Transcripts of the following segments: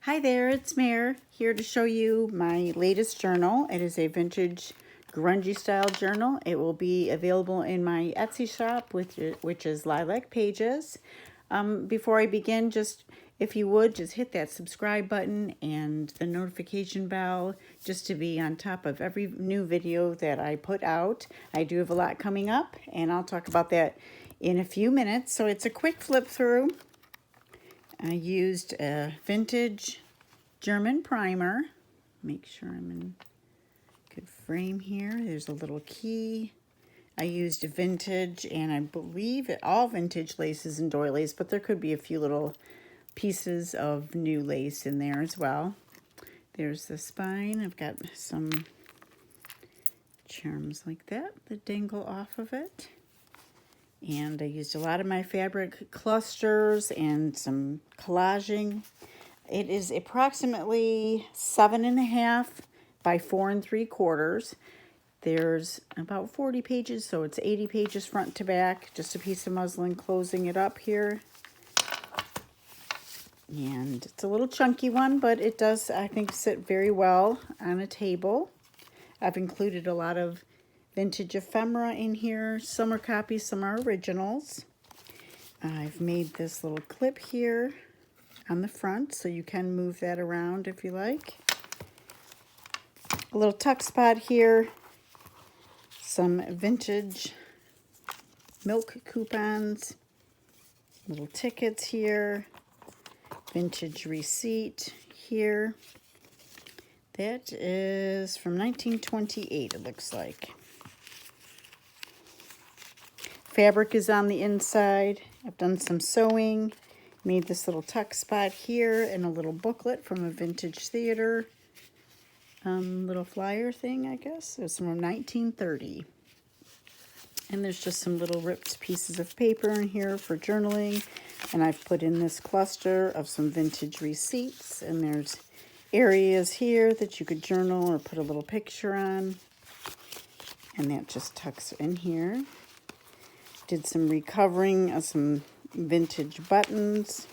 Hi there, it's Mare here to show you my latest journal. It is a vintage grungy style journal. It will be available in my Etsy shop, which is Lilac Pages. Before I begin, just if you would, just hit that subscribe button and the notification bell just to be on top of every new video that I put out. I do have a lot coming up, and I'll talk about that in a few minutes. So it's a quick flip through. I used a vintage German primer. Make sure I'm in good frame here. There's a little key. I used a vintage, and I believe all vintage laces and doilies, but there could be a few little pieces of new lace in there as well. There's the spine. I've got some charms like that dangle off of it. And I used a lot of my fabric clusters and some collaging. It is approximately 7.5 by 4 3/4. There's about 40 pages, so it's 80 pages front to back. Just a piece of muslin closing it up here. And it's a little chunky one, but it does, I think, sit very well on a table. I've included a lot of vintage ephemera in here. Some are copies, some are originals. I've made this little clip here on the front, so you can move that around if you like. A little tuck spot here. Some vintage milk coupons. Little tickets here. Vintage receipt here. That is from 1928, it looks like. Fabric is on the inside. I've done some sewing. Made this little tuck spot here and a little booklet from a vintage theater little flyer thing, I guess. It was from 1930. And there's just some little ripped pieces of paper in here for journaling. And I've put in this cluster of some vintage receipts. And there's areas here that you could journal or put a little picture on. And that just tucks in here. Did some recovering of some vintage buttons.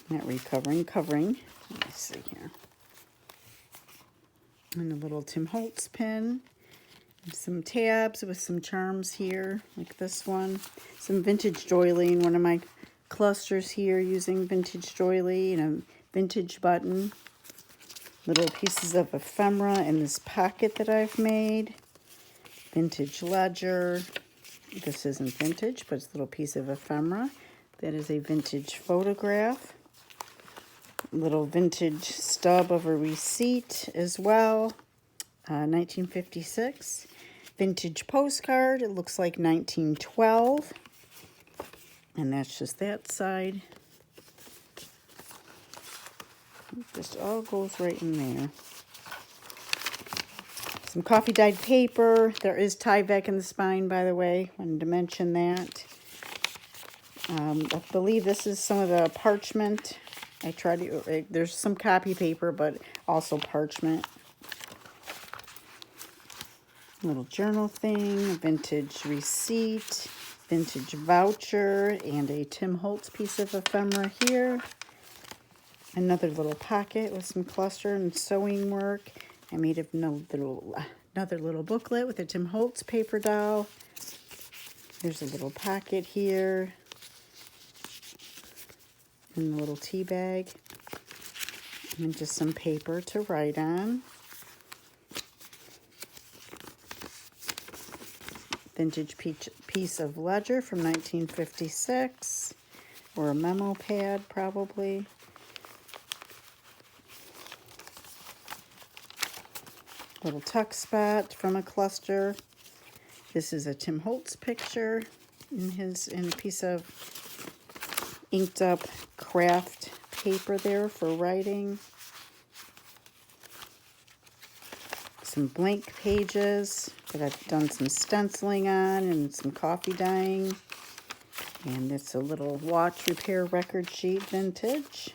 Not recovering, covering. Let me see here. And a little Tim Holtz pin. And some tabs with some charms here, like this one. Some vintage doily in one of my clusters here using vintage doily and a vintage button. Little pieces of ephemera in this pocket that I've made. Vintage ledger. This isn't vintage, but it's a little piece of ephemera. That is a vintage photograph. Little vintage stub of a receipt as well. 1956. Vintage postcard. It looks like 1912. And that's just that side. Just all goes right in there. Some coffee dyed paper. There is Tyvek in the spine, by the way. Wanted to mention that. I believe this is some of the parchment. I tried to, there's some copy paper, but also parchment. Little journal thing, vintage receipt, vintage voucher, and a Tim Holtz piece of ephemera here. Another little pocket with some cluster and sewing work. I made another little booklet with a Tim Holtz paper doll. There's a little pocket here. And a little tea bag. And just some paper to write on. Vintage piece of ledger from 1956. Or a memo pad, probably. Little tuck spot from a cluster. This is a Tim Holtz picture in a piece of inked up craft paper there for writing. Some blank pages that I've done some stenciling on and some coffee dyeing. And it's a little watch repair record sheet vintage.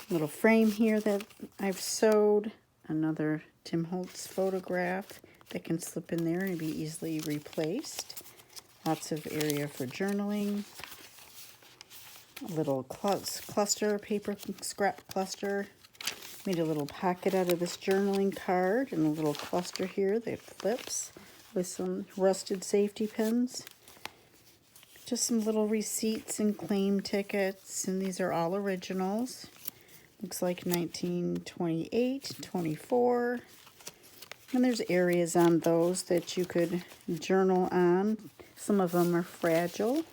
Little frame here that I've sewed. Another Tim Holtz photograph that can slip in there and be easily replaced. Lots of area for journaling. a little cluster, paper scrap cluster. Made a little pocket out of this journaling card and a little cluster here that flips with some rusted safety pins. Just some little receipts and claim tickets, and these are all originals. Looks like 1928, 24. And there's areas on those that you could journal on. Some of them are fragile.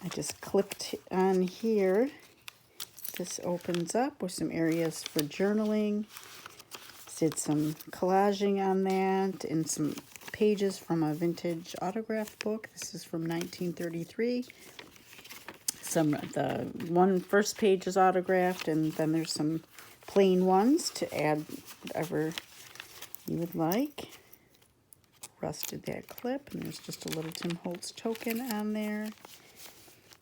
I just clipped on here. This opens up with some areas for journaling. Did some collaging on that and some pages from a vintage autograph book. This is from 1933. The first page is autographed, and then there's some plain ones to add whatever you would like. Rusted that clip, and there's just a little Tim Holtz token on there.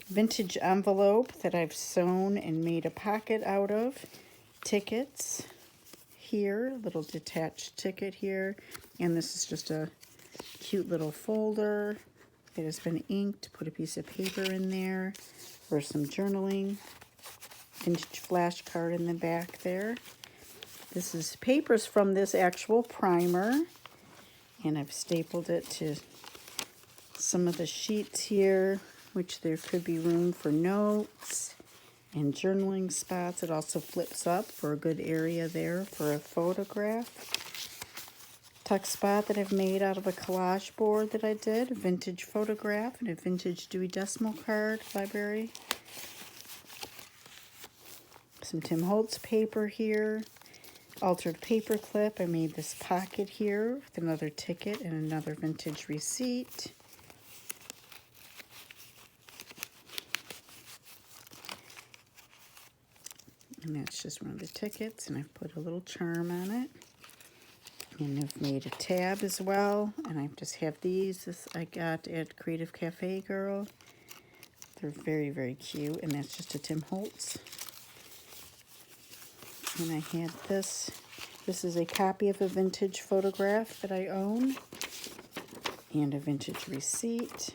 Vintage envelope that I've sewn and made a pocket out of. Tickets here, little detached ticket here, and this is just a cute little folder that has been inked. Put a piece of paper in there for some journaling. Vintage flashcard in the back there. This is papers from this actual primer, and I've stapled it to some of the sheets here, which there could be room for notes and journaling spots. It also flips up for a good area there for a photograph. Tuck spot that I've made out of a collage board that I did, a vintage photograph and a vintage Dewey Decimal Card library. Some Tim Holtz paper here, altered paper clip. I made this pocket here with another ticket and another vintage receipt. And that's just one of the tickets, and I've put a little charm on it. And I've made a tab as well, and I just have these. This I got at Creative Cafe Girl. They're very, very cute, and that's just a Tim Holtz. And I had this. This is a copy of a vintage photograph that I own, and a vintage receipt.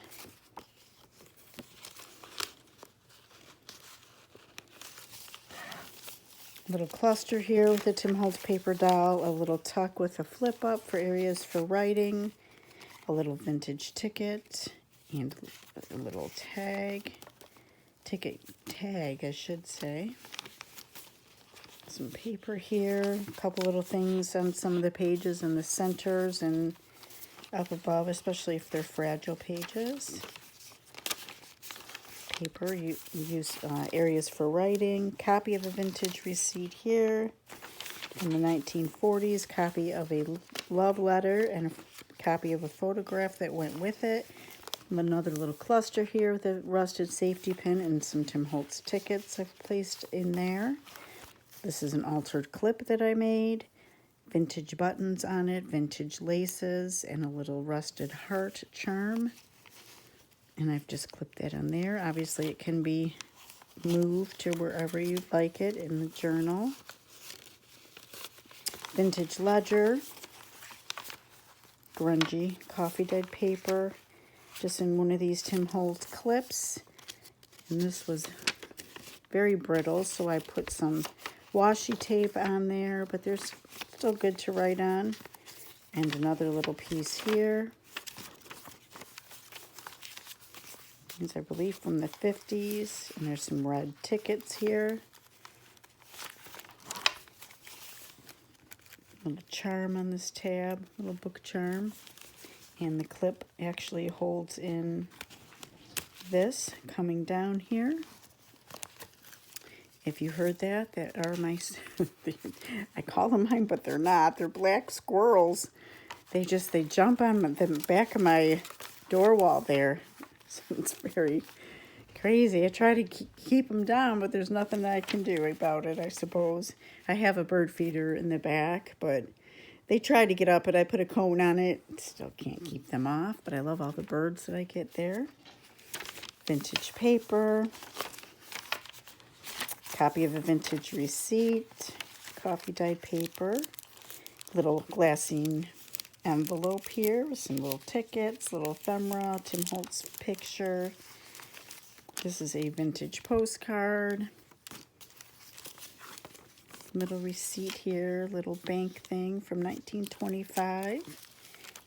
Little cluster here with a Tim Holtz paper doll, a little tuck with a flip up for areas for writing, a little vintage ticket, and a little ticket tag, I should say. Some paper here, a couple little things on some of the pages in the centers and up above, especially if they're fragile pages. Paper, you use areas for writing. Copy of a vintage receipt here in the 1940s. Copy of a love letter and a copy of a photograph that went with it. Another little cluster here with a rusted safety pin and some Tim Holtz tickets I've placed in there. This is an altered clip that I made. Vintage buttons on it, vintage laces, and a little rusted heart charm. And I've just clipped that on there. Obviously, it can be moved to wherever you'd like it in the journal. Vintage ledger. Grungy coffee dyed paper. Just in one of these Tim Holtz clips. And this was very brittle, so I put some washi tape on there, but there's still good to write on. And another little piece here. These, I believe, from the 50s. And there's some red tickets here. A little charm on this tab, little book charm. And the clip actually holds in this coming down here. If you heard that, that are my, I call them mine, but they're not. They're black squirrels. They jump on the back of my door wall there. So it's very crazy. I try to keep them down, but there's nothing I can do about it, I suppose. I have a bird feeder in the back, but they try to get up, but I put a cone on it. Still can't keep them off, but I love all the birds that I get there. Vintage paper. Copy of a vintage receipt. Coffee dyed paper. Little glassine envelope here with some little tickets, little ephemera, Tim Holtz picture, This is a vintage postcard. Little receipt here, little bank thing from 1925.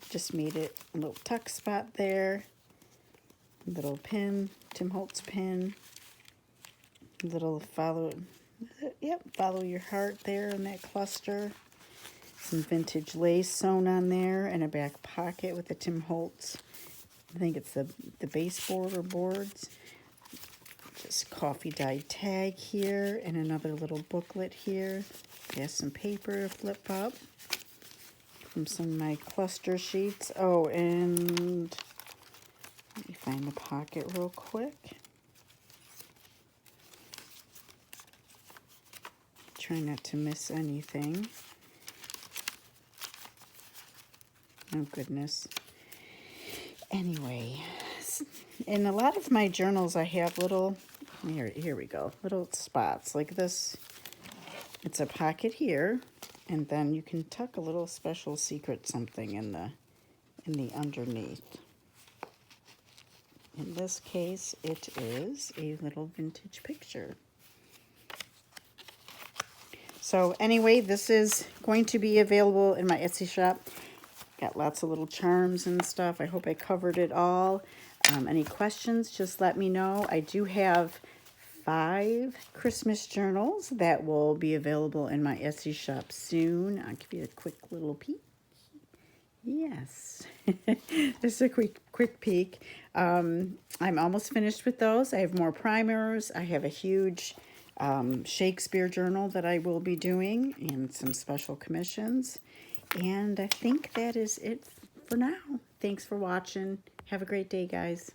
Just made it a little tuck spot there. Little pin, Tim Holtz pin. Little follow your heart there in that cluster. Some vintage lace sewn on there, and a back pocket with the Tim Holtz. I think it's the baseboard or boards. Just coffee dyed tag here, and another little booklet here. There's some paper to flip up from some of my cluster sheets. Oh, and let me find the pocket real quick. Try not to miss anything. Oh, goodness. Anyway, in a lot of my journals, I have little, here we go, little spots like this. It's a pocket here, and then you can tuck a little special secret something in the underneath. In this case, it is a little vintage picture. So anyway, this is going to be available in my Etsy shop. Got lots of little charms and stuff. I hope I covered it all. Any questions, just let me know. I do have 5 Christmas journals that will be available in my Etsy shop soon. I'll give you a quick little peek. Yes, just a quick peek. I'm almost finished with those. I have more primers. I have a huge Shakespeare journal that I will be doing, and some special commissions. And I think that is it for now. Thanks for watching. Have a great day, guys.